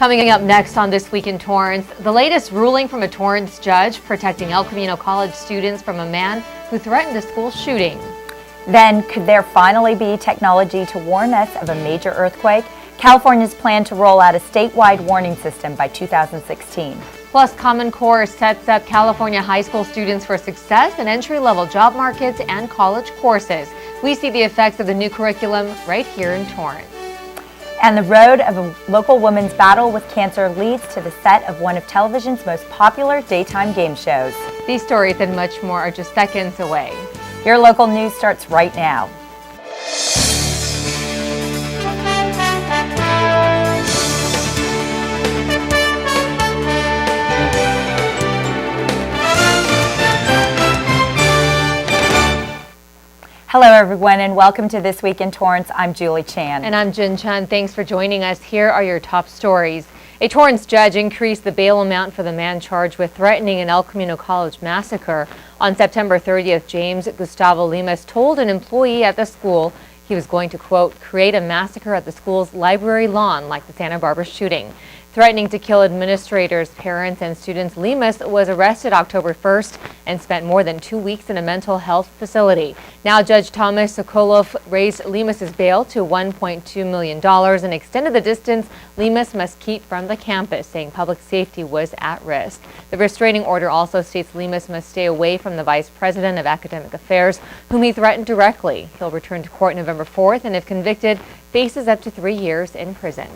Coming up next on This Week in Torrance, the latest ruling from a Torrance judge protecting El Camino College students from a man who threatened a school shooting. Then, could there finally be technology to warn us of a major earthquake? California's plan to roll out a statewide warning system by 2016. Plus, Common Core sets up California high school students for success in entry-level job markets and college courses. We see the effects of the new curriculum right here in Torrance. And the road of a local woman's battle with cancer leads to the set of one of television's most popular daytime game shows. These stories and much more are just seconds away. Your local news starts right now. Hello everyone and welcome to This Week in Torrance. I'm Julie Chan. And I'm Chun. Thanks for joining us. Here are your top stories. A Torrance judge increased the bail amount for the man charged with threatening an El Camino College massacre. On September 30th, James Gustavo Lemus told an employee at the school he was going to, quote, create a massacre at the school's library lawn like the Santa Barbara shooting. Threatening to kill administrators, parents, and students, Lemus was arrested October 1st and spent more than 2 weeks in a mental health facility. Now, Judge Thomas Sokolov raised Lemus's bail to $1.2 million and extended the distance Lemus must keep from the campus, saying public safety was at risk. The restraining order also states Lemus must stay away from the Vice President of Academic Affairs, whom he threatened directly. He'll return to court November 4th and, if convicted, faces up to 3 years in prison.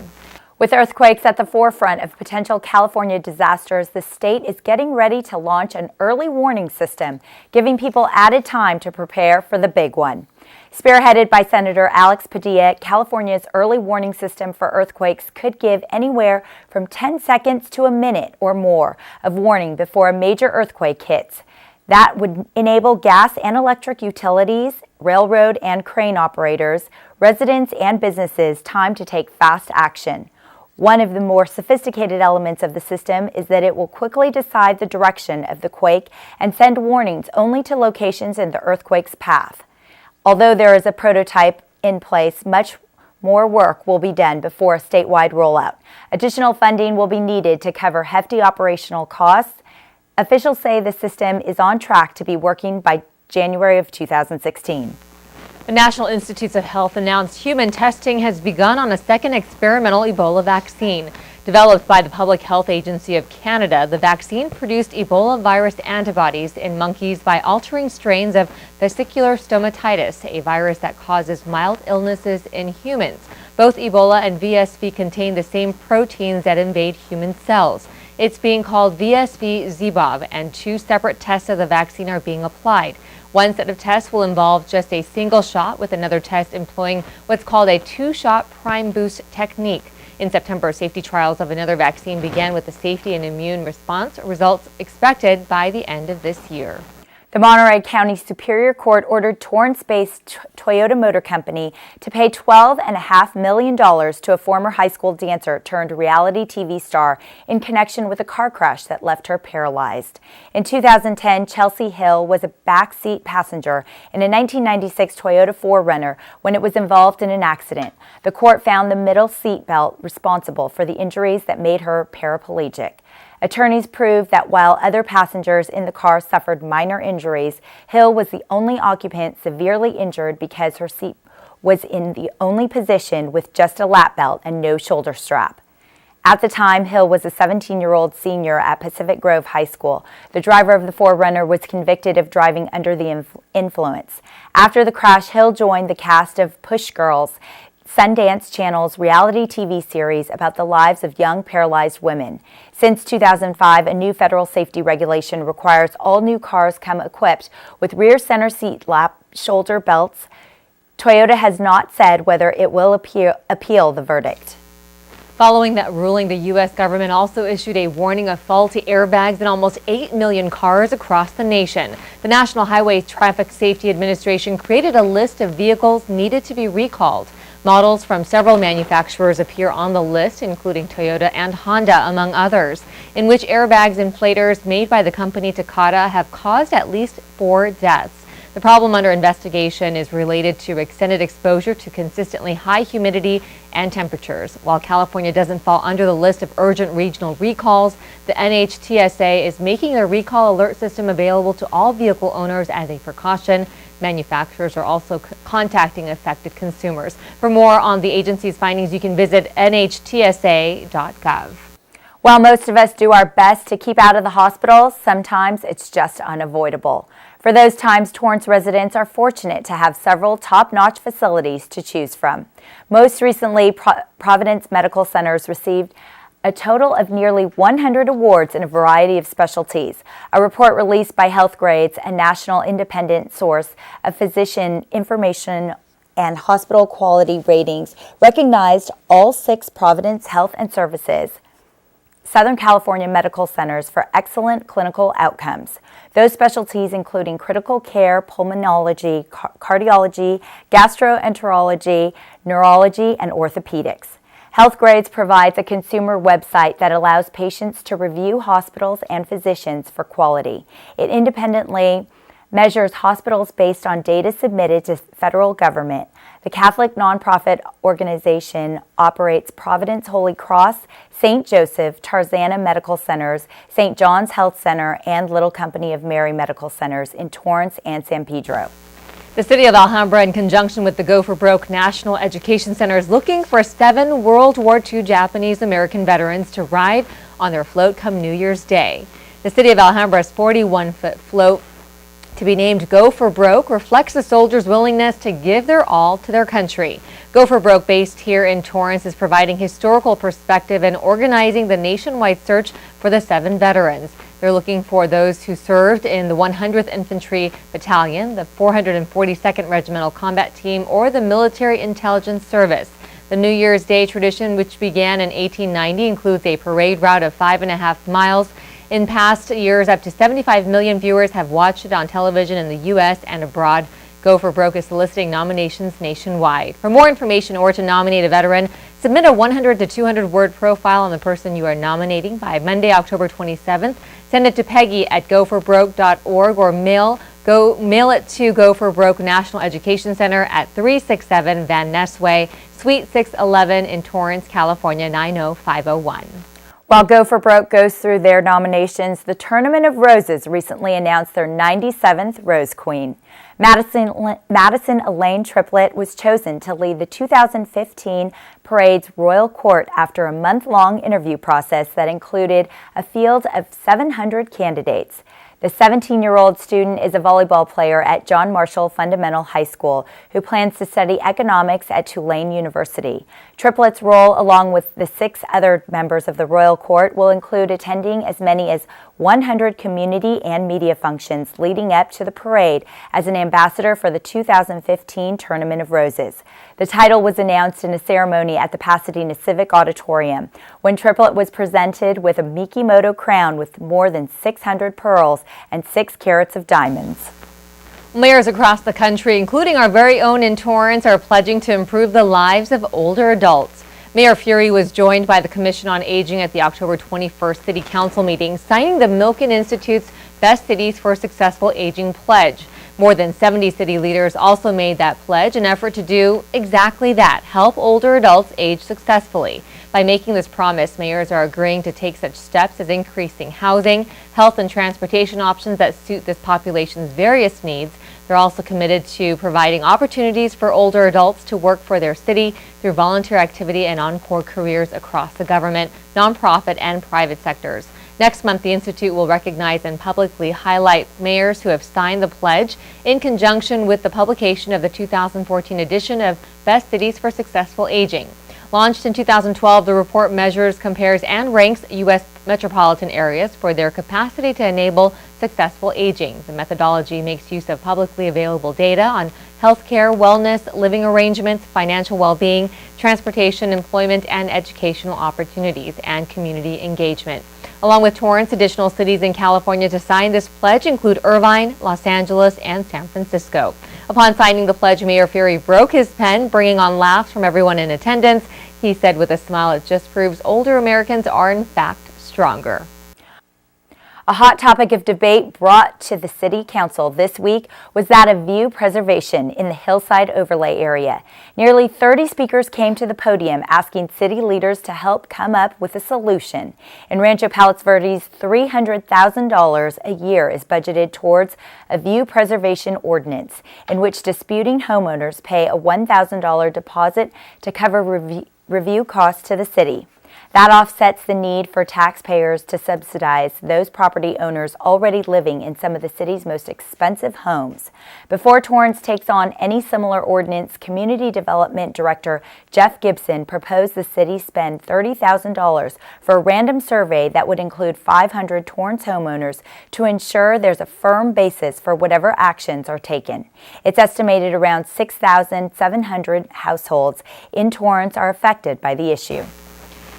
With earthquakes at the forefront of potential California disasters, the state is getting ready to launch an early warning system, giving people added time to prepare for the big one. Spearheaded by Senator Alex Padilla, California's early warning system for earthquakes could give anywhere from 10 seconds to a minute or more of warning before a major earthquake hits. That would enable gas and electric utilities, railroad and crane operators, residents and businesses time to take fast action. One of the more sophisticated elements of the system is that it will quickly decide the direction of the quake and send warnings only to locations in the earthquake's path. Although there is a prototype in place, much more work will be done before a statewide rollout. Additional funding will be needed to cover hefty operational costs. Officials say the system is on track to be working by January of 2016. The National Institutes of Health announced human testing has begun on a second experimental Ebola vaccine. Developed by the Public Health Agency of Canada, the vaccine produced Ebola virus antibodies in monkeys by altering strains of vesicular stomatitis, a virus that causes mild illnesses in humans. Both Ebola and VSV contain the same proteins that invade human cells. It's being called VSV-ZBOV, and 2 separate tests of the vaccine are being applied. One set of tests will involve just a single shot, with another test employing what's called a 2-shot prime boost technique. In September, safety trials of another vaccine began with the safety and immune response results expected by the end of this year. The Monterey County Superior Court ordered Torrance-based Toyota Motor Company to pay $12.5 million to a former high school dancer turned reality TV star in connection with a car crash that left her paralyzed. In 2010, Chelsea Hill was a backseat passenger in a 1996 Toyota 4Runner when it was involved in an accident. The court found the middle seat belt responsible for the injuries that made her paraplegic. Attorneys proved that while other passengers in the car suffered minor injuries, Hill was the only occupant severely injured because her seat was in the only position with just a lap belt and no shoulder strap. At the time, Hill was a 17-year-old senior at Pacific Grove High School. The driver of the 4Runner was convicted of driving under the influence. After the crash, Hill joined the cast of Push Girls, Sundance Channel's reality TV series about the lives of young paralyzed women. Since 2005, a new federal safety regulation requires all new cars come equipped with rear center seat lap shoulder belts. Toyota has not said whether it will appeal the verdict. Following that ruling, the U.S. government also issued a warning of faulty airbags in almost 8 million cars across the nation. The National Highway Traffic Safety Administration created a list of vehicles needed to be recalled. Models from several manufacturers appear on the list, including Toyota and Honda, among others, in which airbags inflators made by the company Takata have caused at least 4 deaths. The problem under investigation is related to extended exposure to consistently high humidity and temperatures. While California doesn't fall under the list of urgent regional recalls, the NHTSA is making their recall alert system available to all vehicle owners as a precaution. Manufacturers are also contacting affected consumers. For more on the agency's findings, you can visit nhtsa.gov. While most of us do our best to keep out of the hospitals, sometimes it's just unavoidable. For those times, Torrance residents are fortunate to have several top-notch facilities to choose from. Most recently, Providence Medical Centers received a total of nearly 100 awards in a variety of specialties. A report released by Healthgrades, a national independent source of physician information and hospital quality ratings, recognized all 6 Providence Health and Services Southern California medical centers for excellent clinical outcomes. Those specialties including critical care, pulmonology, cardiology, gastroenterology, neurology, and orthopedics. Healthgrades provides a consumer website that allows patients to review hospitals and physicians for quality. It independently measures hospitals based on data submitted to federal government. The Catholic nonprofit organization operates Providence Holy Cross, St. Joseph, Tarzana Medical Centers, St. John's Health Center, and Little Company of Mary Medical Centers in Torrance and San Pedro. The City of Alhambra, in conjunction with the Go for Broke National Education Center, is looking for 7 World War II Japanese American veterans to ride on their float come New Year's Day. The City of Alhambra's 41-foot float, to be named Go for Broke, reflects the soldiers' willingness to give their all to their country. Go for Broke, based here in Torrance, is providing historical perspective and organizing the nationwide search for the 7 veterans. They're looking for those who served in the 100th Infantry Battalion, the 442nd Regimental Combat Team, or the Military Intelligence Service. The New Year's Day tradition, which began in 1890, includes a parade route of 5.5 miles. In past years, up to 75 million viewers have watched it on television in the U.S. and abroad. Go for Broke is soliciting nominations nationwide. For more information or to nominate a veteran, submit a 100 to 200 word profile on the person you are nominating by Monday, October 27th. Send it to Peggy@goforbroke.org or mail it to Go for Broke National Education Center at 367 Van Ness Way, Suite 611 in Torrance, California 90501. While Go for Broke goes through their nominations, the Tournament of Roses recently announced their 97th Rose Queen. Madison Elaine Triplett was chosen to lead the 2015 parade's Royal Court after a month-long interview process that included a field of 700 candidates. The 17-year-old student is a volleyball player at John Marshall Fundamental High School who plans to study economics at Tulane University. Triplett's role, along with the 6 other members of the Royal Court, will include attending as many as 100 community and media functions leading up to the parade as an ambassador for the 2015 Tournament of Roses. The title was announced in a ceremony at the Pasadena Civic Auditorium when Triplett was presented with a Mikimoto crown with more than 600 pearls and 6 carats of diamonds. Mayors across the country, including our very own in Torrance, are pledging to improve the lives of older adults. Mayor Fury was joined by the Commission on Aging at the October 21st City Council meeting, signing the Milken Institute's Best Cities for Successful Aging pledge. More than 70 city leaders also made that pledge, an effort to do exactly that, help older adults age successfully. By making this promise, mayors are agreeing to take such steps as increasing housing, health, and transportation options that suit this population's various needs. They're also committed to providing opportunities for older adults to work for their city through volunteer activity and encore careers across the government, nonprofit, and private sectors. Next month, the Institute will recognize and publicly highlight mayors who have signed the pledge in conjunction with the publication of the 2014 edition of Best Cities for Successful Aging. Launched in 2012, the report measures, compares, and ranks U.S. metropolitan areas for their capacity to enable successful aging. The methodology makes use of publicly available data on healthcare, wellness, living arrangements, financial well-being, transportation, employment, and educational opportunities, and community engagement. Along with Torrance, additional cities in California to sign this pledge include Irvine, Los Angeles, and San Francisco. Upon signing the pledge, Mayor Fury broke his pen, bringing on laughs from everyone in attendance. He said with a smile, it just proves older Americans are in fact stronger. A hot topic of debate brought to the City Council this week was that of view preservation in the hillside overlay area. Nearly 30 speakers came to the podium asking city leaders to help come up with a solution. In Rancho Palos Verdes, $300,000 a year is budgeted towards a view preservation ordinance in which disputing homeowners pay a $1,000 deposit to cover review costs to the city. That offsets the need for taxpayers to subsidize those property owners already living in some of the city's most expensive homes. Before Torrance takes on any similar ordinance, Community Development Director Jeff Gibson proposed the city spend $30,000 for a random survey that would include 500 Torrance homeowners to ensure there's a firm basis for whatever actions are taken. It's estimated around 6,700 households in Torrance are affected by the issue.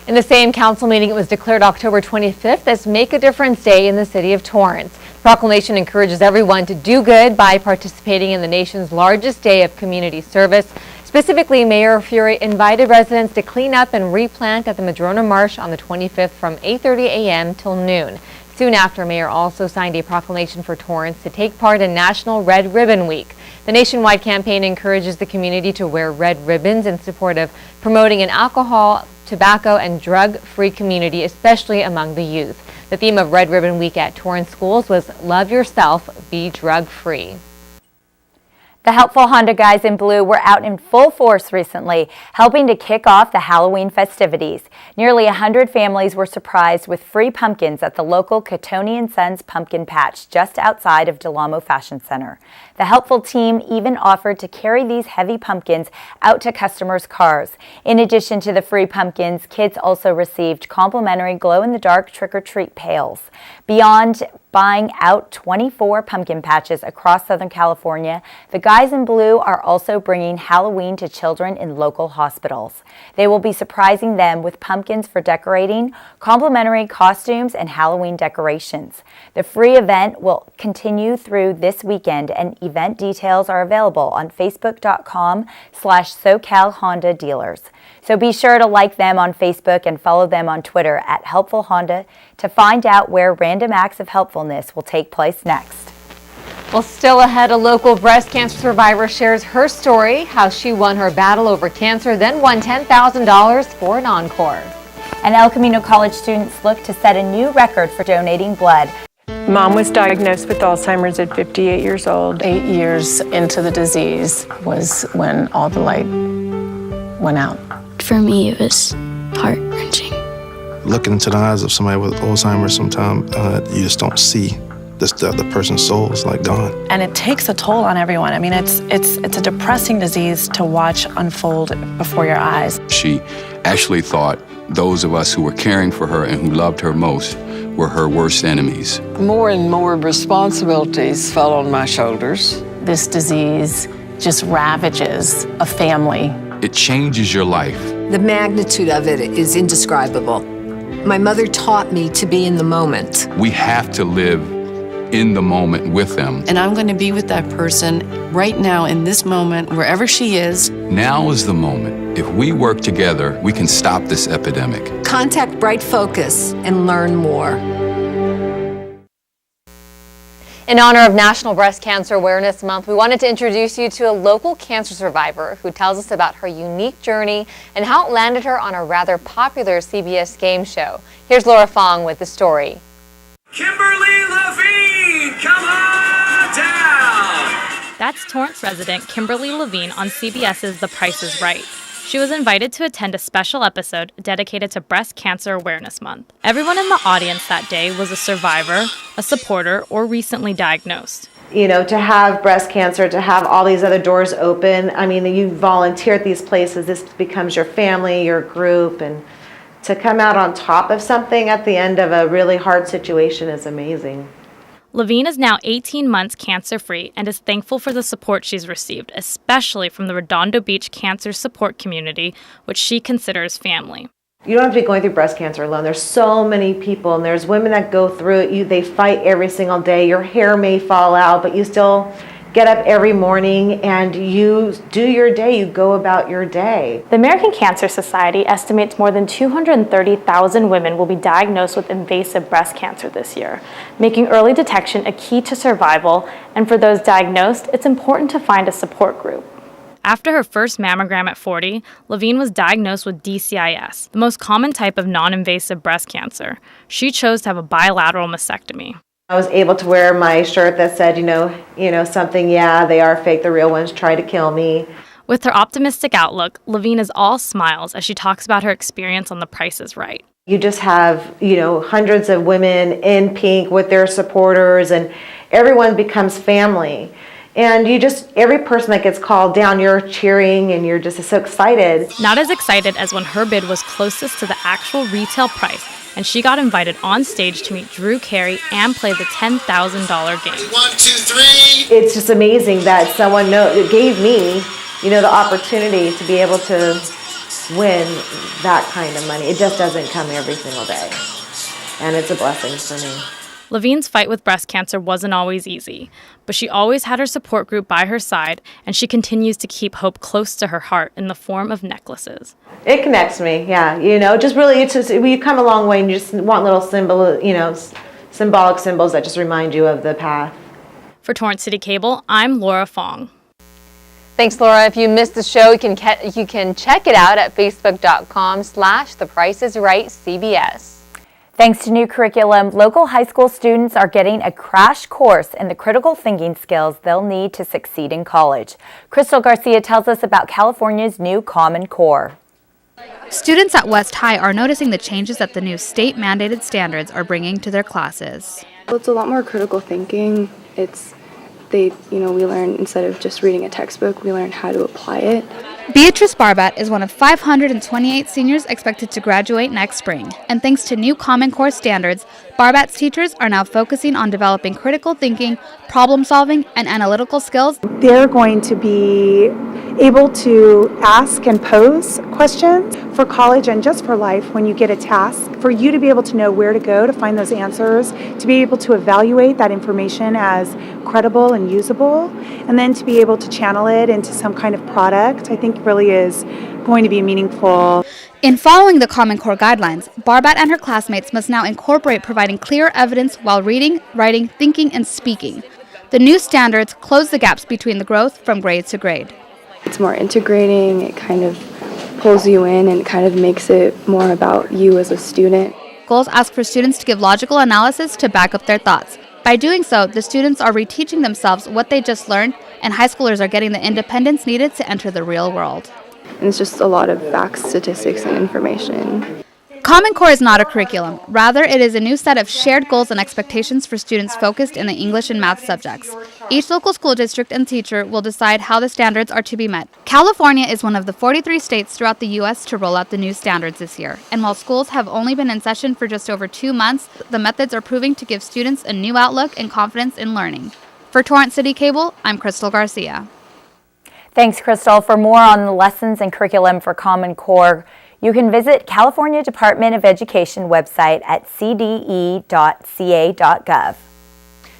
In the same council meeting, it was declared October 25th as Make a Difference Day in the city of Torrance. The proclamation encourages everyone to do good by participating in the nation's largest day of community service. Specifically, Mayor Fury invited residents to clean up and replant at the Madrona Marsh on the 25th from 8:30 a.m. till noon. Soon after, Mayor also signed a proclamation for Torrance to take part in National Red Ribbon Week. The nationwide campaign encourages the community to wear red ribbons in support of promoting an alcohol, tobacco, and drug-free community, especially among the youth. The theme of Red Ribbon Week at Torrance schools was Love Yourself, Be Drug-Free. The helpful Honda guys in blue were out in full force recently, helping to kick off the Halloween festivities. Nearly 100 families were surprised with free pumpkins at the local Catoni & Sons Pumpkin Patch just outside of Del Amo Fashion Center. The helpful team even offered to carry these heavy pumpkins out to customers' cars. In addition to the free pumpkins, kids also received complimentary glow-in-the-dark trick-or-treat pails. Beyond buying out 24 pumpkin patches across Southern California, the guys in blue are also bringing Halloween to children in local hospitals. They will be surprising them with pumpkins for decorating, complimentary costumes, and Halloween decorations. The free event will continue through this weekend, and event details are available on facebook.com/SoCal Honda Dealers. So be sure to like them on Facebook and follow them on Twitter at Helpful Honda to find out where random acts of helpfulness will take place next. Well, still ahead, a local breast cancer survivor shares her story, how she won her battle over cancer, then won $10,000 for an encore. And El Camino College students look to set a new record for donating blood. Mom was diagnosed with Alzheimer's at 58 years old. 8 years into the disease was when all the light went out. For me, it was heart-wrenching. Looking into the eyes of somebody with Alzheimer's, sometimes you just don't see the person's soul is like gone. And it takes a toll on everyone. I mean, it's a depressing disease to watch unfold before your eyes. She actually thought those of us who were caring for her and who loved her most were her worst enemies. More and more responsibilities fell on my shoulders. This disease just ravages a family. It changes your life. The magnitude of it is indescribable. My mother taught me to be in the moment. We have to live in the moment with them. And I'm going to be with that person right now in this moment, wherever she is. Now is the moment. If we work together, we can stop this epidemic. Contact Bright Focus and learn more. In honor of National Breast Cancer Awareness Month, we wanted to introduce you to a local cancer survivor who tells us about her unique journey and how it landed her on a rather popular CBS game show. Here's Laura Fong with the story. Kimberly Levine, come on down! That's Torrance resident Kimberly Levine on CBS's The Price is Right. She was invited to attend a special episode dedicated to Breast Cancer Awareness Month. Everyone in the audience that day was a survivor, a supporter, or recently diagnosed. You know, to have breast cancer, to have all these other doors open, I mean, you volunteer at these places, this becomes your family, your group, and to come out on top of something at the end of a really hard situation is amazing. Levine is now 18 months cancer-free and is thankful for the support she's received, especially from the Redondo Beach cancer support community, which she considers family. You don't have to be going through breast cancer alone. There's so many people, and there's women that go through it. They fight every single day. Your hair may fall out, but you still get up every morning and you do your day, you go about your day. The American Cancer Society estimates more than 230,000 women will be diagnosed with invasive breast cancer this year, making early detection a key to survival, and for those diagnosed, it's important to find a support group. After her first mammogram at 40, Levine was diagnosed with DCIS, the most common type of non-invasive breast cancer. She chose to have a bilateral mastectomy. I was able to wear my shirt that said, something, yeah, they are fake, the real ones try to kill me. With her optimistic outlook, Levine is all smiles as she talks about her experience on The Price is Right. You just have, hundreds of women in pink with their supporters, and everyone becomes family. And every person that gets called down, you're cheering and you're just so excited. Not as excited as when her bid was closest to the actual retail price, and she got invited on stage to meet Drew Carey and play the $10,000 game. 1, 2, 3. It's just amazing that someone gave me, the opportunity to be able to win that kind of money. It just doesn't come every single day, and it's a blessing for me. Levine's fight with breast cancer wasn't always easy, but she always had her support group by her side, and she continues to keep hope close to her heart in the form of necklaces. It connects me, yeah. You come a long way, and you just want little symbolic symbols that just remind you of the path. For Torrance CitiCABLE, I'm Laura Fong. Thanks, Laura. If you missed the show, you can check it out at facebook.com/thepricesrightcbs. Thanks to new curriculum, local high school students are getting a crash course in the critical thinking skills they'll need to succeed in college. Crystal Garcia tells us about California's new Common Core. Students at West High are noticing the changes that the new state-mandated standards are bringing to their classes. Well, it's a lot more critical thinking. We learn, instead of just reading a textbook, we learn how to apply it. Beatrice Barbat is one of 528 seniors expected to graduate next spring. And thanks to new Common Core standards, Barbat's teachers are now focusing on developing critical thinking, problem solving, and analytical skills. They're going to be able to ask and pose questions for college and just for life when you get a task, for you to be able to know where to go to find those answers, to be able to evaluate that information as credible and usable, and then to be able to channel it into some kind of product, I think really is going to be meaningful. In following the Common Core guidelines, Barbat and her classmates must now incorporate providing clear evidence while reading, writing, thinking, and speaking. The new standards close the gaps between the growth from grade to grade. It's more integrating, it kind of pulls you in and kind of makes it more about you as a student. Goals ask for students to give logical analysis to back up their thoughts. By doing so, the students are reteaching themselves what they just learned, and high schoolers are getting the independence needed to enter the real world. And it's just a lot of facts, statistics, and information. Common Core is not a curriculum. Rather, it is a new set of shared goals and expectations for students focused in the English and math subjects. Each local school district and teacher will decide how the standards are to be met. California is one of the 43 states throughout the U.S. to roll out the new standards this year. And while schools have only been in session for just over 2 months, the methods are proving to give students a new outlook and confidence in learning. For Torrance CitiCABLE, I'm Crystal Garcia. Thanks, Crystal. For more on the lessons and curriculum for Common Core, you can visit California Department of Education website at cde.ca.gov.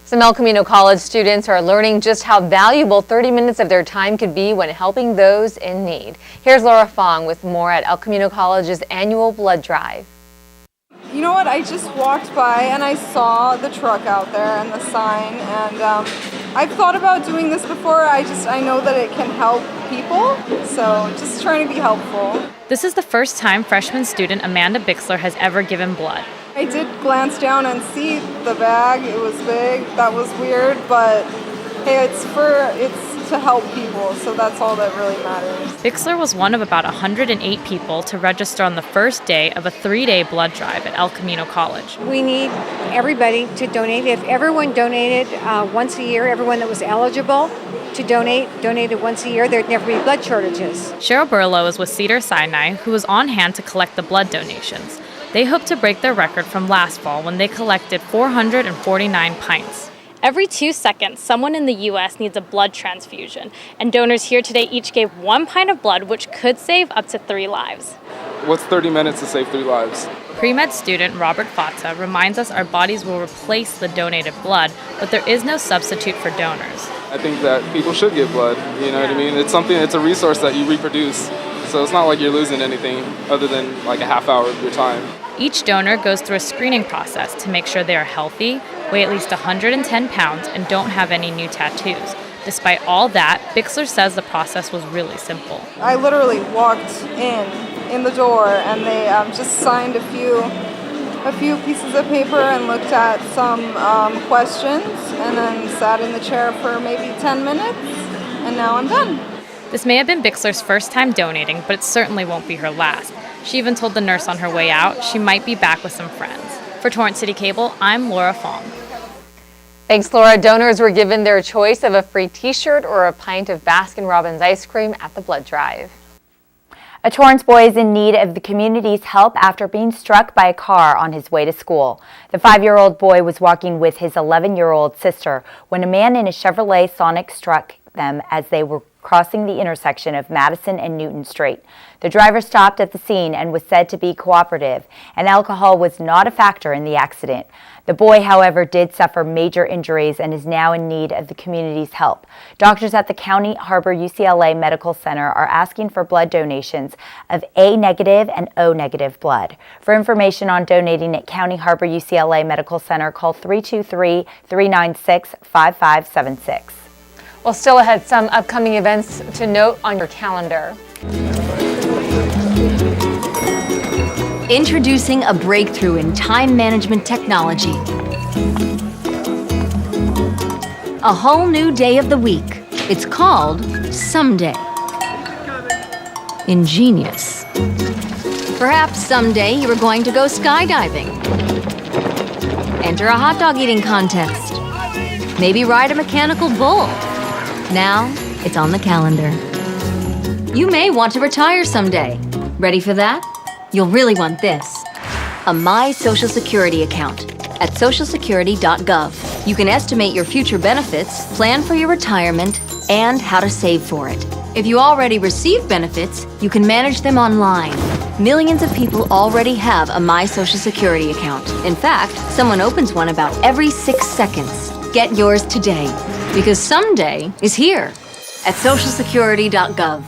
Some El Camino College students are learning just how valuable 30 minutes of their time could be when helping those in need. Here's Laura Fong with more at El Camino College's annual blood drive. You know what, I just walked by and I saw the truck out there and the sign, and I've thought about doing this before. I know that it can help people, so just trying to be helpful. This is the first time freshman student Amanda Bixler has ever given blood. I did glance down and see the bag. It was big. That was weird, but hey, it's to help people, so that's all that really matters. Bixler was one of about 108 people to register on the first day of a 3-day blood drive at El Camino College. We need everybody to donate. If everyone donated once a year, everyone that was eligible to donated once a year, there'd never be blood shortages. Cheryl Burlow is with Cedars-Sinai, who was on hand to collect the blood donations. They hope to break their record from last fall when they collected 449 pints. Every 2 seconds, someone in the U.S. needs a blood transfusion, and donors here today each gave 1 pint of blood, which could save up to 3 lives. What's 30 minutes to save 3 lives? Pre-med student Robert Fata reminds us our bodies will replace the donated blood, but there is no substitute for donors. I think that people should give blood, you know what I mean? It's a resource that you reproduce. So it's not like you're losing anything other than like a half hour of your time. Each donor goes through a screening process to make sure they are healthy, weigh at least 110 pounds, and don't have any new tattoos. Despite all that, Bixler says the process was really simple. I literally walked in the door, and they just signed a few pieces of paper and looked at some questions, and then sat in the chair for maybe 10 minutes, and now I'm done. This may have been Bixler's first time donating, but it certainly won't be her last. She even told the nurse on her way out she might be back with some friends. For Torrance City Cable, I'm Laura Fong. Thanks, Laura. Donors were given their choice of a free t-shirt or a pint of Baskin-Robbins ice cream at the blood drive. A Torrance boy is in need of the community's help after being struck by a car on his way to school. The 5-year-old boy was walking with his 11-year-old sister when a man in a Chevrolet Sonic struck them as they were crossing the intersection of Madison and Newton Street. The driver stopped at the scene and was said to be cooperative, and alcohol was not a factor in the accident. The boy, however, did suffer major injuries and is now in need of the community's help. Doctors at the County Harbor UCLA Medical Center are asking for blood donations of A negative and O negative blood. For information on donating at County Harbor UCLA Medical Center, call 323-396-5576. Well, still ahead, some upcoming events to note on your calendar. Introducing a breakthrough in time management technology. A whole new day of the week. It's called Someday. Ingenious. Perhaps someday you are going to go skydiving. Enter a hot dog eating contest. Maybe ride a mechanical bull. Now, it's on the calendar. You may want to retire someday. Ready for that? You'll really want this. A My Social Security account at socialsecurity.gov. You can estimate your future benefits, plan for your retirement, and how to save for it. If you already receive benefits, you can manage them online. Millions of people already have a My Social Security account. In fact, someone opens one about every 6 seconds. Get yours today, because someday is here at socialsecurity.gov.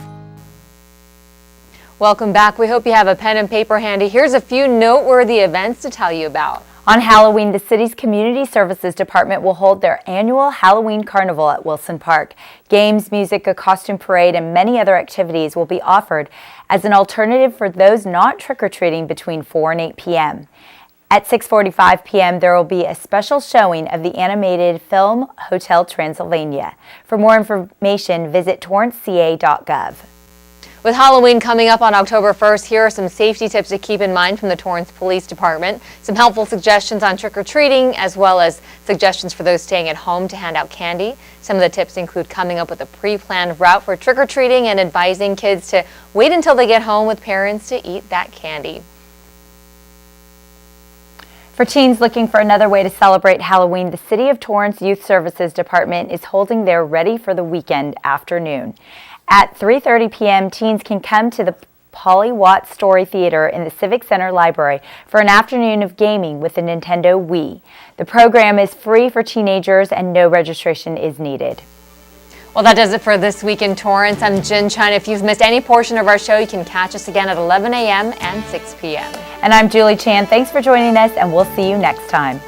Welcome back. We hope you have a pen and paper handy. Here's a few noteworthy events to tell you about. On Halloween, the city's Community Services Department will hold their annual Halloween Carnival at Wilson Park. Games, music, a costume parade, and many other activities will be offered as an alternative for those not trick-or-treating between 4 and 8 p.m. At 6:45 p.m., there will be a special showing of the animated film Hotel Transylvania. For more information, visit torranceca.gov. With Halloween coming up on October 1st, here are some safety tips to keep in mind from the Torrance Police Department. Some helpful suggestions on trick-or-treating, as well as suggestions for those staying at home to hand out candy. Some of the tips include coming up with a pre-planned route for trick-or-treating and advising kids to wait until they get home with parents to eat that candy. For teens looking for another way to celebrate Halloween, the City of Torrance Youth Services Department is holding their Ready for the Weekend afternoon. At 3:30 p.m., teens can come to the Polly Watts Story Theater in the Civic Center Library for an afternoon of gaming with the Nintendo Wii. The program is free for teenagers and no registration is needed. Well, that does it for This Week in Torrance. I'm Chun. If you've missed any portion of our show, you can catch us again at 11 a.m. and 6 p.m. And I'm Julie Chan. Thanks for joining us, and we'll see you next time.